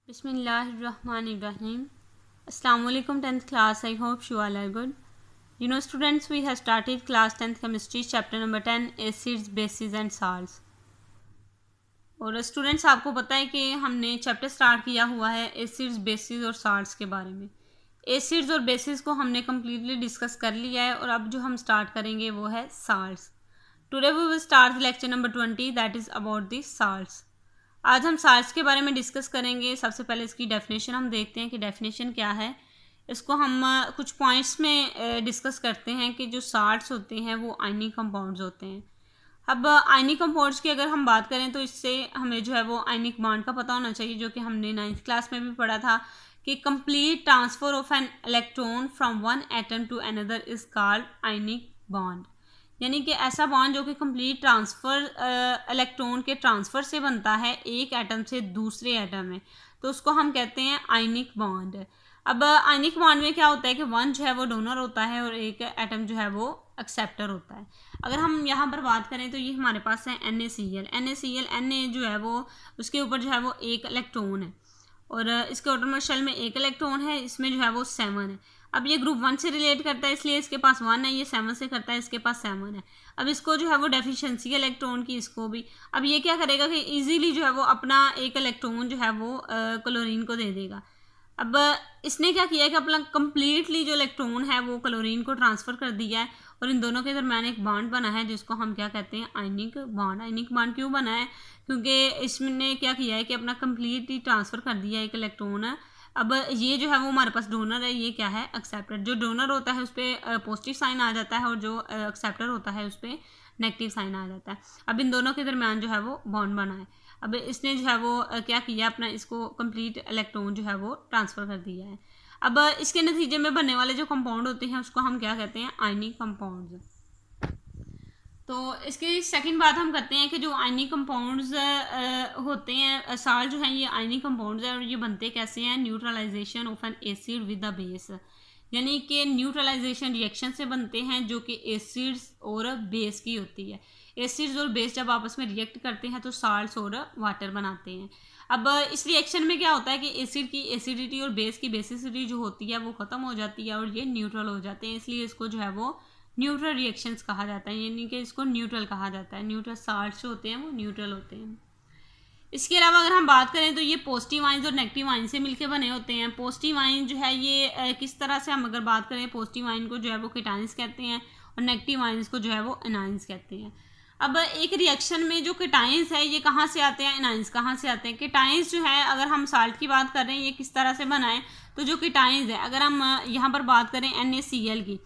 Bismillahirrahmanirrahim. Assalamu alaikum 10th class. I hope you all are good. You know students, we have started class 10th chemistry chapter number 10 acids, bases and salts. और students आपको पता है कि हमने chapter start किया हुआ है acids, basis और साल्ट्स के बारे में. एसिड्स और बेसिस को हमने कम्प्लीटली डिस्कस कर लिया है और अब जो हम स्टार्ट करेंगे वो है salts. Today we will start lecture number 20 that is about the salts. आज हम साल्ट्स के बारे में डिस्कस करेंगे. सबसे पहले इसकी डेफिनेशन हम देखते हैं कि डेफिनेशन क्या है. इसको हम कुछ पॉइंट्स में डिस्कस करते हैं कि जो साल्ट्स होते हैं वो आयनिक कंपाउंड्स होते हैं. अब आयनिक कंपाउंड्स की अगर हम बात करें तो इससे हमें जो है वो आयनिक बॉन्ड का पता होना चाहिए, जो कि हमने 9th क्लास में भी पढ़ा था कि complete transfer of an electron from one atom to another is called ionic bond. यानी कि ऐसा बॉन्ड जो कि कंप्लीट ट्रांसफ़र इलेक्ट्रॉन के ट्रांसफ़र से बनता है एक एटम से दूसरे एटम में, तो उसको हम कहते हैं आयनिक बॉन्ड. अब आयनिक बॉन्ड में क्या होता है कि वन जो है वो डोनर होता है और एक एटम जो है वो एक्सेप्टर होता है. अगर हम यहाँ पर बात करें तो ये हमारे पास है NaCl. Na जो है वो उसके ऊपर जो है वो एक इलेक्ट्रॉन है और इसके ऑटोनॉमस शेल में एक इलेक्ट्रॉन है, इसमें जो है वो 7 है. अब ये ग्रुप 1 से रिलेट करता है इसलिए इसके पास 1 है, ये 7 से करता है इसके पास 7 है. अब इसको जो है वो डेफिशिएंसी इलेक्ट्रॉन की इसको भी. अब ये क्या करेगा कि इजीली जो है वो अपना एक इलेक्ट्रॉन जो है वो क्लोरीन को दे देगा. अब इसने क्या किया है कि अपना कंप्लीटली जो इलेक्ट्रॉन है वो क्लोरीन को ट्रांसफ़र कर दिया है और इन दोनों के दरम्यान एक बॉन्ड बना है जिसको हम क्या कहते हैं आयनिक बॉन्ड. आयनिक बॉन्ड क्यों बना है? क्योंकि इसने क्या किया है कि अपना कंप्लीटली ट्रांसफ़र कर दिया है एक इलेक्ट्रॉन. अब ये जो है वो हमारे पास डोनर है, ये क्या है एक्सेप्टर. जो डोनर होता है उस पर पॉजिटिव साइन आ जाता है और जो एक्सेप्टर होता है उस पर नेगेटिव साइन आ जाता है. अब इन दोनों के दरम्यान जो है वो बॉन्ड बना है. अब इसने जो है वो क्या किया, अपना इसको कंप्लीट इलेक्ट्रॉन जो है वो ट्रांसफ़र कर दिया है. अब इसके नतीजे में बनने वाले जो कंपाउंड होते हैं उसको हम क्या कहते हैं आयनिक कंपाउंड्स. तो इसकी सेकंड बात हम करते हैं कि जो आयनिक कंपाउंड्स होते हैं साल्ट जो हैं ये आयनिक कंपाउंड्स हैं और ये बनते कैसे हैं. Neutralization of an acid with the base, यानी कि न्यूट्रलाइजेशन रिएक्शन से बनते हैं जो कि एसिड्स और बेस की होती है. एसिड्स और बेस जब आपस में रिएक्ट करते हैं तो साल्ट्स और वाटर बनाते हैं. अब इस रिएक्शन में क्या होता है कि एसिड की एसिडिटी और बेस की बेसिसिटी जो होती है वो ख़त्म हो जाती है और ये न्यूट्रल हो जाते हैं, इसलिए इसको जो है वो न्यूट्रल रिएक्शंस कहा जाता है, यानी कि इसको न्यूट्रल कहा जाता है. न्यूट्रल साल्ट्स जो होते हैं वो न्यूट्रल होते हैं. इसके अलावा अगर हम बात करें तो ये पॉजिटिव आयंस और नेगेटिव आयंस से मिलकर बने होते हैं. पॉजिटिव आयन जो है ये किस तरह से हम अगर बात करें, पॉजिटिव आयन को जो है वो कीटाइंस कहते हैं और नेगेटिव आयंस को जो है वो एनाइंस कहते हैं. अब एक रिएक्शन में जो कीटाइंस है ये कहाँ से आते हैं, एनाइंस कहाँ से आते हैं. कीटाइंस जो है अगर हम साल्ट की बात कर रहे हैं ये किस तरह से बनाएं, तो जो कीटाइंस है अगर हम यहाँ पर बात करें NaCl की,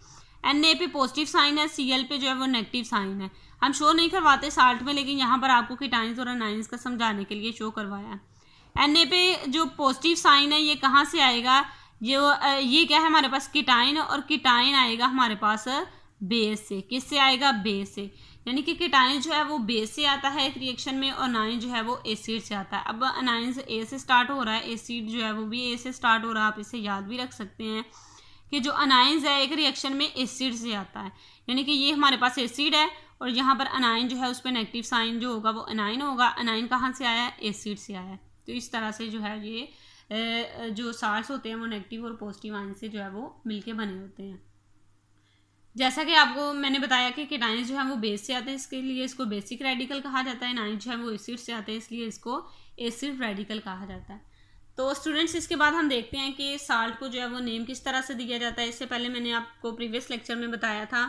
Na पे पॉजिटिव साइन है, Cl पे जो है वो नेगेटिव साइन है. हम शो नहीं करवाते साल्ट में, लेकिन यहाँ पर आपको कीटाइंस और एनाइंस का समझाने के लिए शो करवाया. Na पे जो पॉजिटिव साइन है ये कहाँ से आएगा, ये क्या है हमारे पास कीटाइन, और कीटाइन आएगा हमारे पास बेस से. किससे आएगा? बेस से. यानी कि कीटाइन जो है वो बेस से आता है एक रिएक्शन में और अनाइन जो है वो एसिड से आता है. अब अनाइन ए से स्टार्ट हो रहा है, एसिड जो है वो भी ए से स्टार्ट हो रहा है. आप इसे याद भी रख सकते हैं कि जो अनाइंस है एक रिएक्शन में एसिड से आता है, यानी कि ये हमारे पास एसिड है और यहाँ पर अनाइन जो है उस पर नेगेटिव साइन जो होगा वो अनाइन होगा. अनाइन कहाँ से आया है? एसिड से आया है. तो इस तरह से जो है ये जो साल्ट्स होते हैं वो नेगेटिव और पॉजिटिव आयन से जो है वो मिलके बने होते हैं. जैसा कि आपको मैंने बताया कि कीटाइंस जो है वो बेस से आते हैं, इसके लिए इसको बेसिक रेडिकल कहा जाता है. अनाइन जो है वो एसिड से आते हैं इसलिए इसको एसिड रेडिकल कहा जाता है. तो स्टूडेंट्स इसके बाद हम देखते हैं कि साल्ट को जो है वो नेम किस तरह से दिया जाता है. इससे पहले मैंने आपको प्रीवियस लेक्चर में बताया था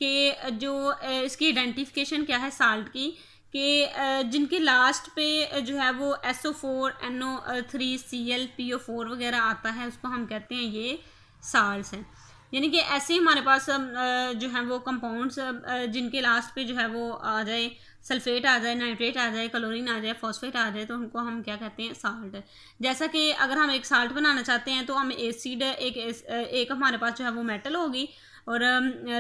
कि जो इसकी आइडेंटिफिकेशन क्या है साल्ट की, कि जिनके लास्ट पे जो है वो SO4 NO3 Cl PO4 वगैरह आता है उसको हम कहते हैं ये साल्ट्स हैं. यानी कि ऐसे हमारे पास जो है वो कंपाउंड्स जिनके लास्ट पे जो है वो आ जाए, सल्फेट आ जाए, नाइट्रेट आ जाए, क्लोरीन आ जाए, फॉस्फेट आ जाए, तो उनको हम क्या कहते हैं साल्ट. जैसा कि अगर हम एक साल्ट बनाना चाहते हैं तो हम एसिड एक हमारे पास जो है वो मेटल होगी और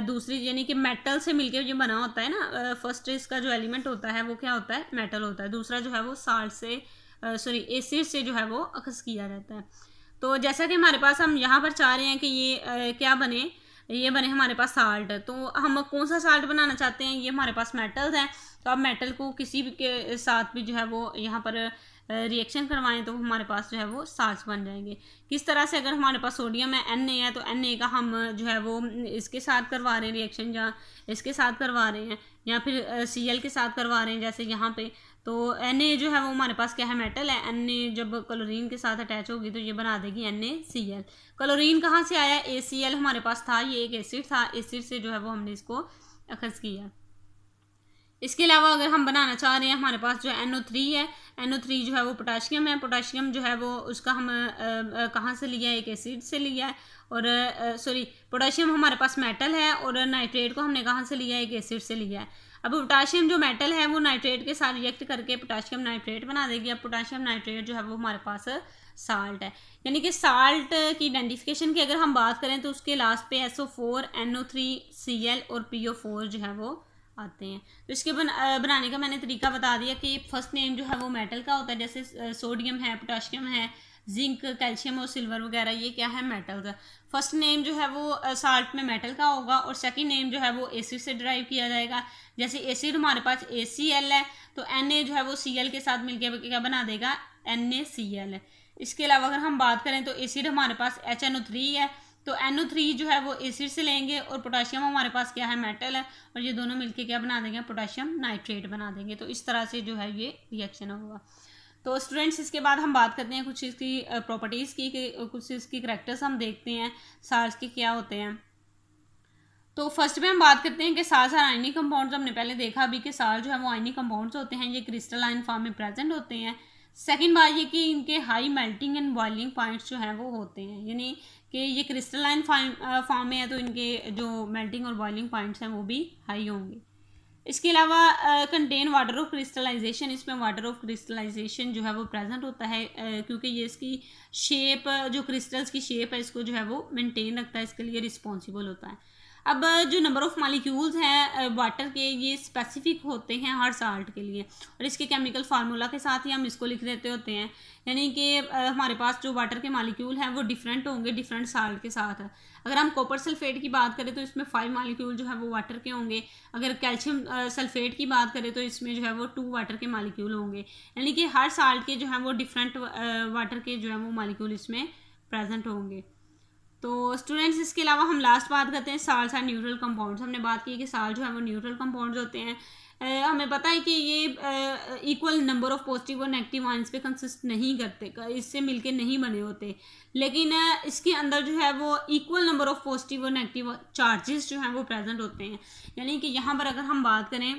दूसरी यानी कि मेटल से मिलकर जो बना होता है ना, फर्स्ट इसका जो एलिमेंट होता है वो क्या होता है? मेटल होता है. दूसरा जो है वो साल्ट से एसिड से जो है वो अखज़ किया जाता है. तो जैसा कि हमारे पास हम यहाँ पर चाह रहे हैं कि ये क्या बने, ये बने हमारे पास साल्ट. तो हम कौन सा साल्ट बनाना चाहते हैं? ये हमारे पास मेटल्स हैं, तो आप मेटल को किसी भी के साथ भी जो है वो यहाँ पर रिएक्शन करवाएं तो हमारे पास जो है वो साल्ट्स बन जाएंगे। किस तरह से, अगर हमारे पास सोडियम है Na है तो Na का हम जो है वो इसके साथ करवा रहे हैं रिएक्शन, या इसके साथ करवा रहे हैं, या फिर Cl के साथ करवा रहे हैं जैसे यहाँ पे, तो Na जो है वो हमारे पास क्या है, मेटल है। Na जब क्लोरीन के साथ अटैच होगी तो ये बना देगी NaCl। क्लोरीन कहाँ से आया, ACl हमारे पास था, ये एक एसिड था, एसिड से जो है वो हमने इसको अखज़ किया। इसके अलावा अगर हम बनाना चाह रहे हैं, हमारे पास जो NO3 है, NO3 जो है वो पोटाशियम है, पोटाशियम जो है वो उसका हम कहाँ से लिया है, एक एसिड से लिया है, और सॉरी पोटाशियम हमारे पास मेटल है, और नाइट्रेट को हमने कहाँ से लिया है, एक एसिड से लिया है। अब पोटाशियम जो मेटल है वो नाइट्रेट के साथ रिएक्ट करके पोटाशियम नाइट्रेट बना देगी। अब पोटाशियम नाइट्रेट जो है वो हमारे पास साल्ट है। यानी कि साल्ट की आइडेंटिफिकेशन की अगर हम बात करें तो उसके लास्ट पे SO4, NO3, Cl और PO4 जो है वो आते हैं। तो इसके बनाने का मैंने तरीका बता दिया कि फर्स्ट नेम जो है वो मेटल का होता है, जैसे सोडियम है, पोटाशियम है, जिंक, कैल्शियम और सिल्वर वगैरह, ये क्या है, मेटल्स है। फर्स्ट नेम जो है वो साल्ट में मेटल का होगा, और सेकंड नेम जो है वो एसिड से डिराइव किया जाएगा। जैसे एसिड हमारे पास ACl है तो Na जो है वो Cl के साथ मिलकर क्या बना देगा, NaCl। इसके अलावा अगर हम बात करें तो एसिड हमारे पास HNO3 है, तो NO3 जो है वो एसिड से लेंगे, और पोटाशियम हमारे पास क्या है, मेटल है, और ये दोनों मिलके क्या बना देंगे, पोटाशियम नाइट्रेट बना देंगे। तो इस तरह से जो है ये रिएक्शन होगा। तो स्टूडेंट्स इसके बाद हम बात करते हैं कुछ इसकी प्रॉपर्टीज़ की, कुछ इसकी करैक्टर्स हम देखते हैं साल्ट्स के क्या होते हैं। तो फर्स्ट में हम बात करते हैं कि साल्ट्स और आयनिक कंपाउंड्स। हमने पहले देखा अभी कि साल्ट जो है वो आयनिक कंपाउंड्स होते हैं, ये क्रिस्टलाइन फॉर्म में प्रेजेंट होते हैं। सेकंड बात ये कि इनके high melting and boiling points जो हैं वो होते हैं, यानी कि ये क्रिस्टलाइन फॉर्म में है तो इनके जो मेल्टिंग और बॉइलिंग पॉइंट्स हैं वो भी हाई होंगे। इसके अलावा कंटेन वाटर ऑफ क्रिस्टलाइजेशन, इसमें वाटर ऑफ क्रिस्टलाइजेशन जो है वो प्रेजेंट होता है, क्योंकि ये इसकी शेप, जो क्रिस्टल्स की शेप है इसको जो है वो मेंटेन रखता है, इसके लिए रिस्पॉन्सिबल होता है। अब जो नंबर ऑफ मॉलिक्यूल्स हैं वाटर के, ये स्पेसिफिक होते हैं हर साल्ट के लिए, और इसके केमिकल फार्मूला के साथ ही हम इसको लिख देते होते हैं। यानी कि हमारे पास जो वाटर के मॉलिक्यूल हैं वो डिफरेंट होंगे डिफरेंट साल्ट के साथ। अगर हम कॉपर सल्फेट की बात करें तो इसमें 5 मॉलिक्यूल जो है वो वाटर के होंगे। अगर कैल्शियम सल्फेट की बात करें तो इसमें जो है वो 2 वाटर के मॉलिक्यूल होंगे। यानी कि हर साल्ट के जो है वो डिफरेंट वाटर के जो है वो मॉलिक्यूल इसमें प्रेजेंट होंगे। तो स्टूडेंट्स इसके अलावा हम लास्ट बात करते हैं साल्ट्स एंड न्यूट्रल कंपाउंड्स। हमने बात की कि साल्ट जो है वो न्यूट्रल कंपाउंड्स होते हैं। हमें पता है कि ये इक्वल नंबर ऑफ पॉजिटिव और नेगेटिव आयंस पे कंसिस्ट नहीं करते, इससे मिलके नहीं बने होते, लेकिन इसके अंदर जो है वो इक्वल नंबर ऑफ पॉजिटिव और नेगेटिव चार्जेस जो हैं वो प्रेजेंट होते हैं। यानी कि यहाँ पर अगर हम बात करें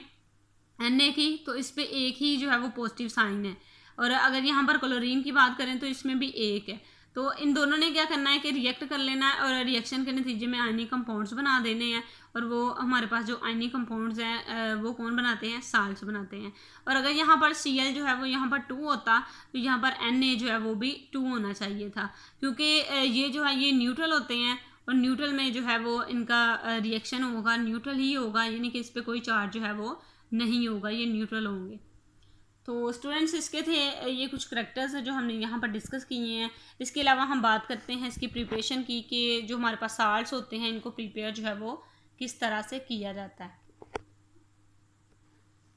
Na की तो इस पर एक ही जो है वो पॉजिटिव साइन है, और अगर यहाँ पर क्लोरीन की बात करें तो इसमें भी एक है। तो इन दोनों ने क्या करना है कि रिएक्ट कर लेना है, और रिएक्शन के नतीजे में आयनिक कंपाउंड्स बना देने हैं, और वो हमारे पास जो आयनिक कंपाउंड्स हैं वो कौन बनाते हैं, साल्ट्स बनाते हैं। और अगर यहाँ पर Cl जो है वो यहाँ पर 2 होता तो यहाँ पर Na जो है वो भी 2 होना चाहिए था, क्योंकि ये जो है ये न्यूट्रल होते हैं, और न्यूट्रल में जो है वो इनका रिएक्शन होगा न्यूट्रल ही होगा, यानी कि इस पर कोई चार्ज जो है वो नहीं होगा, ये न्यूट्रल होंगे। तो स्टूडेंट्स इसके थे ये कुछ करैक्टर्स हैं जो हमने यहाँ पर डिस्कस किए हैं। इसके अलावा हम बात करते हैं इसकी प्रिपरेशन की, कि जो हमारे पास साल्ट्स होते हैं इनको प्रिपेयर जो है वो किस तरह से किया जाता है।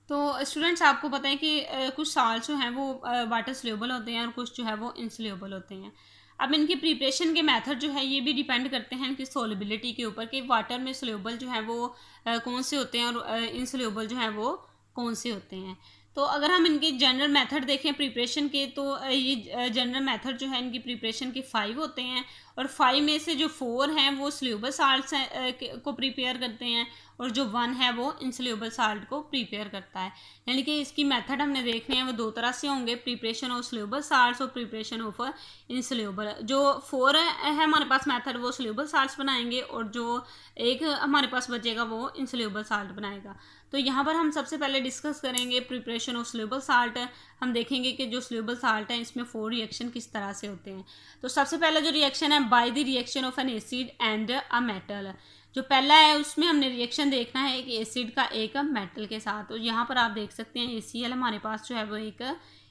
तो स्टूडेंट्स आपको पता है कि कुछ साल्ट्स जो हैं वो वाटर सोल्यूबल होते हैं और कुछ जो है वो इनसोल्यूबल होते हैं। अब इनके प्रिपरेशन के मेथड जो है ये भी डिपेंड करते हैं इनकी सोल्युबिलिटी के ऊपर, कि वाटर में सोल्यूबल जो है वो कौन से होते हैं और इनसोल्यूबल जो है वो कौन से होते हैं। तो अगर हम इनके जनरल मेथड देखें प्रिपरेशन के, तो ये जनरल मेथड जो है इनकी प्रिपरेशन के 5 होते हैं, और 5 में से जो 4 हैं वो सोल्यूबल साल्ट्स को प्रिपेयर करते हैं, और जो 1 है वो इनसोल्यूबल साल्ट को प्रिपेयर करता है। यानी कि इसकी मेथड हमने देखने हैं वो 2 तरह से होंगे, प्रिपरेशन ऑफ सोल्यूबल साल्ट्स और प्रिपरेशन ऑफ इनसोल्यूबल। जो 4 है हमारे पास मेथड वो सोल्यूबल साल्ट्स बनाएंगे, और जो एक हमारे पास बचेगा वो इनसोल्यूबल साल्ट बनाएगा। तो यहाँ पर हम सबसे पहले डिस्कस करेंगे प्रिपरेशन ऑफ सोल्यूबल साल्ट। हम देखेंगे कि जो सोल्यूबल साल्ट है इसमें 4 रिएक्शन किस तरह से होते हैं। तो सबसे पहला जो रिएक्शन है by the reaction of an acid and a metal, जो पहला है उसमें हमने रिएक्शन देखना है एक एसिड का एक मेटल के साथ। तो यहाँ पर आप देख सकते हैं ACl हमारे पास जो है वो एक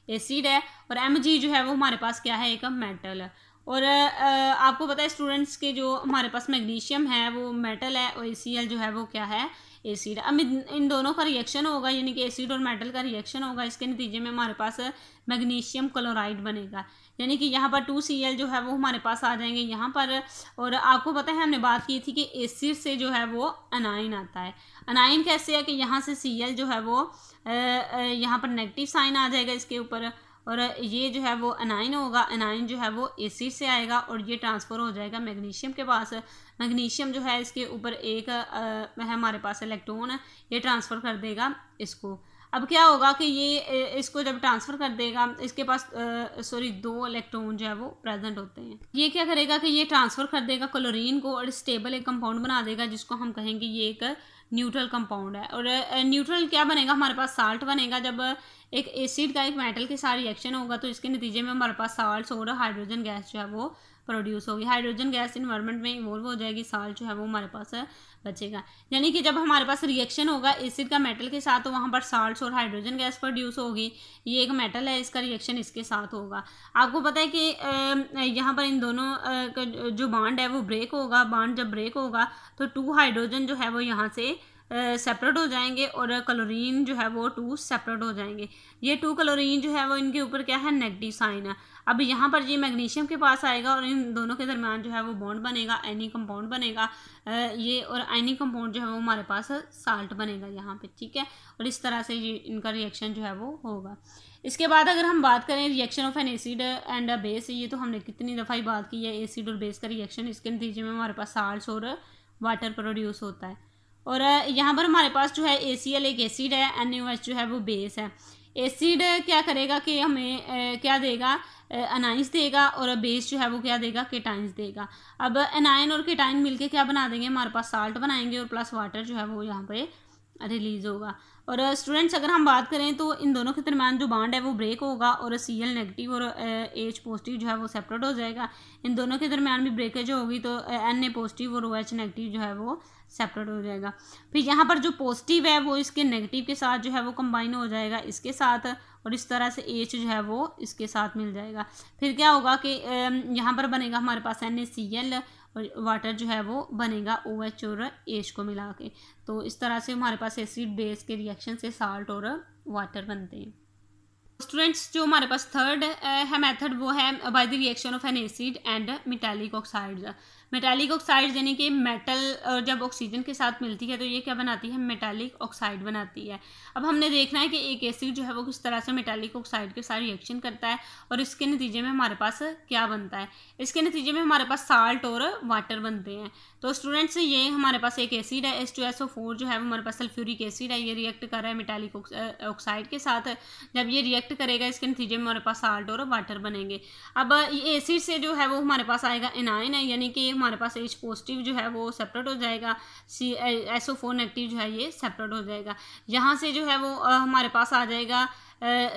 एसिड है, और Mg जो है वो हमारे पास क्या है, एक मेटल है। और आपको पता है स्टूडेंट्स के जो हमारे पास मैग्नीशियम है वो मेटल है, और ACl जो है वो क्या है, एसिड। अब इन दोनों का रिएक्शन होगा, यानी कि एसिड और मेटल का रिएक्शन होगा, इसके नतीजे में हमारे पास मैग्नीशियम क्लोराइड बनेगा, यानी कि यहाँ पर 2Cl जो है वो हमारे पास आ जाएंगे यहाँ पर। और आपको पता है हमने बात की थी कि एसिड से जो है वो अनाइन आता है। अनाइन कैसे है कि यहाँ से Cl जो है वो यहाँ पर नेगेटिव साइन आ जाएगा इसके ऊपर, और ये जो है वो अनाइन होगा, अनाइन जो है वो एसिड से आएगा और ये ट्रांसफ़र हो जाएगा मैग्नीशियम के पास। मैग्नीशियम जो है इसके ऊपर एक है हमारे पास इलेक्ट्रॉन है, ये ट्रांसफ़र कर देगा इसको। अब क्या होगा कि ये इसको जब ट्रांसफ़र कर देगा, इसके पास 2 इलेक्ट्रॉन जो है वो प्रेजेंट होते हैं। ये क्या करेगा कि ये ट्रांसफ़र कर देगा क्लोरीन को और स्टेबल एक कंपाउंड बना देगा, जिसको हम कहेंगे ये एक न्यूट्रल कंपाउंड है। और न्यूट्रल क्या बनेगा, हमारे पास साल्ट बनेगा। जब एक एसिड का एक मेटल के साथ रिएक्शन होगा तो इसके नतीजे में हमारे पास साल्ट और हाइड्रोजन गैस जो है वो प्रोड्यूस होगी। हाइड्रोजन गैस इन्वायरमेंट में इवॉल्व हो जाएगी, साल्ट जो है वो हमारे पास बचेगा। यानी कि जब हमारे पास रिएक्शन होगा एसिड का मेटल के साथ, तो वहाँ पर साल्ट और हाइड्रोजन गैस प्रोड्यूस होगी। ये एक मेटल है, इसका रिएक्शन इसके साथ होगा। आपको पता है कि यहाँ पर इन दोनों का जो बॉन्ड है वो ब्रेक होगा। बॉन्ड जब ब्रेक होगा तो 2 हाइड्रोजन जो है वो यहाँ से सेपरेट हो जाएंगे और क्लोरीन जो है वो 2 सेपरेट हो जाएंगे। ये 2 क्लोरीन जो है वो इनके ऊपर क्या है, नेगेटिव साइन है। अब यहाँ पर ये मैग्नीशियम के पास आएगा और इन दोनों के दरमियान जो है वो बॉन्ड बनेगा, आयनिक कंपाउंड बनेगा ये, और आयनिक कंपाउंड जो है वो हमारे पास साल्ट बनेगा यहाँ पे, ठीक है। और इस तरह से ये इनका रिएक्शन जो है वो होगा। इसके बाद अगर हम बात करें reaction of an acid and a base, ये तो हमने कितनी दफ़ा ही बात की है, एसिड और बेस का रिएक्शन। इसके नतीजे में हमारे पास साल्ट और वाटर प्रोड्यूस होता है। और यहाँ पर हमारे पास जो है ACl एक एसिड है, NaOH जो है वो बेस है। एसिड क्या करेगा कि हमें क्या देगा, अनाइंस देगा, और बेस जो है वो क्या देगा, केटाइंस देगा। अब एनाइन और केटाइन मिलके क्या बना देंगे, हमारे पास साल्ट बनाएंगे और प्लस वाटर जो है वो यहाँ पे रिलीज होगा। और स्टूडेंट्स अगर हम बात करें तो इन दोनों के दरमियान जो बॉन्ड है वो ब्रेक होगा और Cl नेगेटिव और H पॉजिटिव जो है वो सेपरेट हो जाएगा। इन दोनों के दरमियान भी ब्रेकेज होगी तो Na पॉजिटिव और OH नेगेटिव जो है वो सेपरेट हो जाएगा। फिर यहाँ पर जो पॉजिटिव है वो इसके नेगेटिव के साथ जो है वो कंबाइन हो जाएगा इसके साथ, और इस तरह से H जो है वो इसके साथ मिल जाएगा। फिर क्या होगा कि यहाँ पर बनेगा हमारे पास NaCl और वाटर जो है वो बनेगा OH और H को मिला के। तो इस तरह से हमारे पास एसिड बेस के रिएक्शन से साल्ट और वाटर बनते हैं। स्टूडेंट्स जो हमारे पास थर्ड है मेथड वो है by the reaction of an acid and metallic oxides. Metallic oxides यानी कि मेटल जब ऑक्सीजन के साथ मिलती है तो ये क्या बनाती है, मेटालिक ऑक्साइड बनाती है। अब हमने देखना है कि एक एसिड जो है वो किस तरह से मेटालिक ऑक्साइड के साथ रिएक्शन करता है और इसके नतीजे में हमारे पास क्या बनता है। इसके नतीजे में हमारे पास साल्ट और वाटर बनते हैं। तो स्टूडेंट्स ये हमारे पास एक एसिड है H2SO4 जो है वो हमारे पास सल्फ्यूरिक एसिड है, ये रिएक्ट कर रहा है मेटालिक ऑक्साइड के साथ। जब ये रिएक्ट करेगा इसके नतीजे में हमारे पास साल्ट और वाटर बनेंगे। अब ये एसिड से जो है वो हमारे पास आएगा एनाइन है, यानी कि हमारे पास H पॉजिटिव जो है वो सेपरेट हो जाएगा, SO4 नेगेटिव जो है ये सेपरेट हो जाएगा। यहाँ से जो है वो हमारे पास आ जाएगा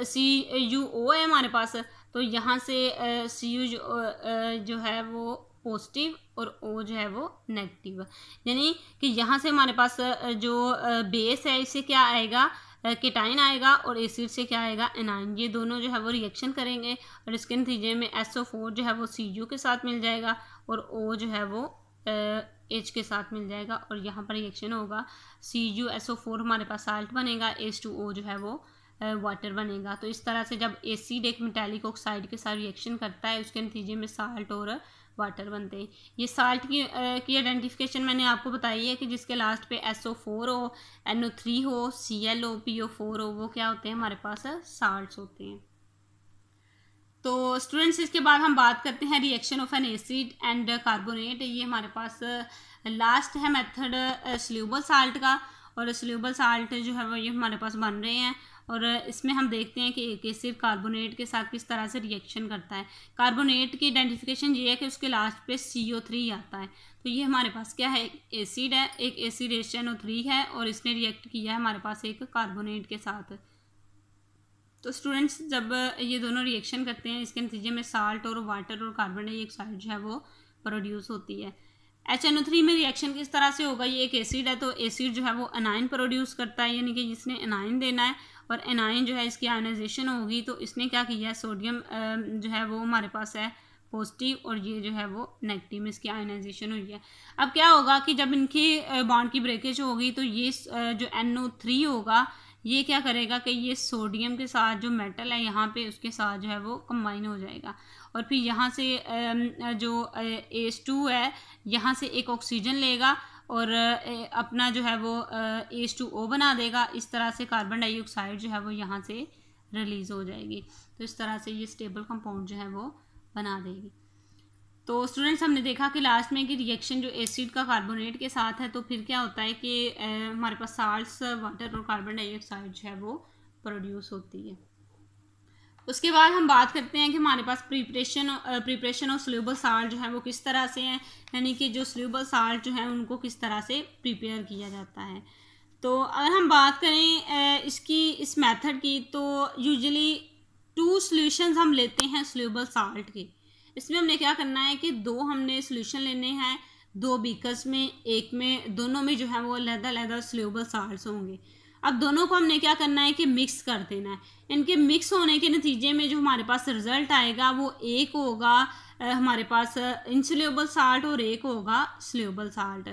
CuO है हमारे पास, तो यहाँ से Cu जो है वो पॉजिटिव और O जो है वो नेगेटिव, यानी कि यहाँ से हमारे पास जो बेस है इससे क्या आएगा, केटाइन आएगा, और एसिड से क्या आएगा, एनाइन। ये दोनों जो है वो रिएक्शन करेंगे और इसके नतीजे में SO4 जो है वो Cu के साथ मिल जाएगा और O जो है वो H के साथ मिल जाएगा, और यहाँ पर रिएक्शन होगा CuSO4 हमारे पास साल्ट बनेगा, H2O जो है वो वाटर बनेगा। तो इस तरह से जब एसिड एक मेटालिक ऑक्साइड के साथ रिएक्शन करता है उसके नतीजे में साल्ट और वाटर बनते हैं। ये साल्ट की आइडेंटिफिकेशन मैंने आपको बताई है कि जिसके लास्ट पे SO4 हो, NO3 हो, Cl हो, PO4 हो, वो क्या होते हैं, हमारे पास साल्ट्स होते हैं। तो स्टूडेंट्स इसके बाद हम बात करते हैं reaction of an acid and carbonate. ये हमारे पास लास्ट है मेथड सल्यूबल साल्ट का, और सल्यूबल साल्ट जो है वो ये हमारे पास बन रहे हैं, और इसमें हम देखते हैं कि एक एसिड कार्बोनेट के साथ किस तरह से रिएक्शन करता है। कार्बोनेट की आइडेंटिफिकेशन ये है कि उसके लास्ट पे CO3 आता है। तो ये हमारे पास क्या है, एसिड है, एक एसिड HNO3 है और इसने रिएक्ट किया है हमारे पास एक कार्बोनेट के साथ। तो स्टूडेंट्स जब ये दोनों रिएक्शन करते हैं इसके नतीजे में साल्ट और वाटर और कार्बन डाइऑक्साइड जो है वो प्रोड्यूस होती है। HNO3 में रिएक्शन किस तरह से होगा, ये एक एसिड है तो एसिड जो है वो एनाइन प्रोड्यूस करता है, यानी कि जिसने एनाइन देना है, और एनाइन जो है इसकी आयनाइजेशन होगी तो इसने क्या किया है, सोडियम जो है वो हमारे पास है पॉजिटिव और ये जो है वो नेगेटिव में इसकी आयनाइजेशन हुई है। अब क्या होगा कि जब इनकी बॉन्ड की ब्रेकेज होगी तो ये जो NO3 होगा ये क्या करेगा कि ये सोडियम के साथ जो मेटल है यहाँ पे उसके साथ जो है वो कंबाइन हो जाएगा और फिर यहाँ से जो H2 है यहाँ से एक ऑक्सीजन लेगा और अपना जो है वो H2O बना देगा। इस तरह से कार्बन डाइऑक्साइड जो है वो यहाँ से रिलीज़ हो जाएगी। तो इस तरह से ये स्टेबल कंपाउंड जो है वो बना देगी। तो स्टूडेंट्स हमने देखा कि लास्ट में कि रिएक्शन जो एसिड का कार्बोनेट के साथ है तो फिर क्या होता है कि हमारे पास साल्ट्स वाटर और कार्बन डाइऑक्साइड जो है वो प्रोड्यूस होती है। उसके बाद हम बात करते हैं कि हमारे पास प्रिपरेशन ऑफ सोल्यूबल साल्ट जो है वो किस तरह से है, यानी कि जो सोल्यूबल साल्ट जो है उनको किस तरह से प्रिपेयर किया जाता है। तो अगर हम बात करें इस मेथड की तो यूजुअली 2 सॉल्यूशंस हम लेते हैं सोल्यूबल साल्ट के। इसमें हमने क्या करना है कि 2 हमने सोल्यूशन लेने हैं, 2 बीकर्स में, एक में, दोनों में जो है वो अलग-अलग सोल्यूबल साल्ट्स होंगे। अब दोनों को हमने क्या करना है कि मिक्स कर देना है। इनके मिक्स होने के नतीजे में जो हमारे पास रिजल्ट आएगा वो एक होगा हमारे पास इनसोल्यूबल साल्ट और एक होगा सोल्यूबल साल्ट,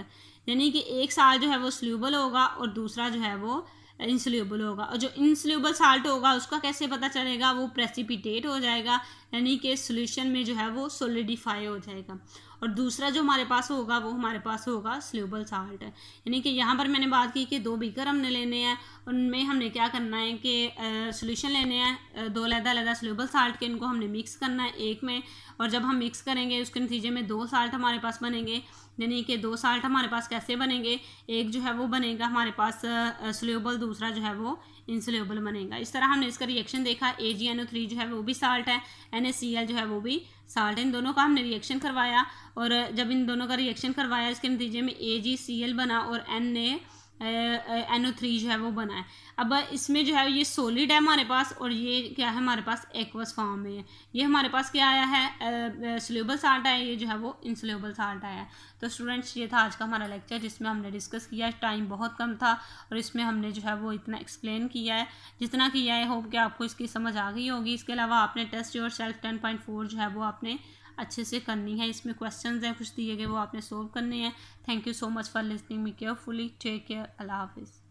यानी कि एक साल्ट जो है वो सोल्यूबल होगा और दूसरा जो है वो इनसोल्यूबल होगा। और जो इनसोल्यूबल साल्ट होगा उसका कैसे पता चलेगा, वो प्रेसिपिटेट हो जाएगा, यानी कि सॉल्यूशन में जो है वो सॉलिडिफाई हो जाएगा। और दूसरा जो हमारे पास होगा वो हमारे पास होगा सोल्यूबल साल्ट, यानी कि यहाँ पर मैंने बात की कि 2 बीकर हमने लेने हैं, उनमें हमने क्या करना है कि सॉल्यूशन लेने हैं 2 अलग-अलग सोल्यूबल साल्ट के, इनको हमने मिक्स करना है एक में, और जब हम मिक्स करेंगे उसके नतीजे में 2 साल्ट हमारे पास बनेंगे, यानी कि 2 साल्ट हमारे पास कैसे बनेंगे, एक जो है वो बनेगा हमारे पास सोल्यूबल, दूसरा जो है वो इनसोल्यूबल बनेगा। इस तरह हमने इसका रिएक्शन देखा, AgNO3 जो है वो भी साल्ट है, NaCl जो है वो भी साल्ट है। इन दोनों का हमने रिएक्शन करवाया और जब इन दोनों का रिएक्शन करवाया इसके नतीजे में AgCl बना और NO3 जो है वो बना है। अब इसमें जो है ये सॉलिड है हमारे पास और ये क्या है हमारे पास एक्वस फॉर्म में है। ये हमारे पास क्या आया है सोल्यूबल साल्ट है, ये जो है वो इनसोल्यूबल साल्ट आया है। तो स्टूडेंट्स ये था आज का हमारा लेक्चर जिसमें हमने डिस्कस किया, टाइम बहुत कम था और इसमें हमने जो है वो इतना एक्सप्लेन किया है जितना किया है। होप कि आपको इसकी समझ आ गई होगी। इसके अलावा आपने टेस्ट योरसेल्फ 10.4 जो है वो आपने अच्छे से करनी है। इसमें क्वेश्चंस हैं कुछ दिए गए वो आपने सोल्व करने हैं। Thank you so much for listening me carefully. Take care. अल्लाह हाफिज़।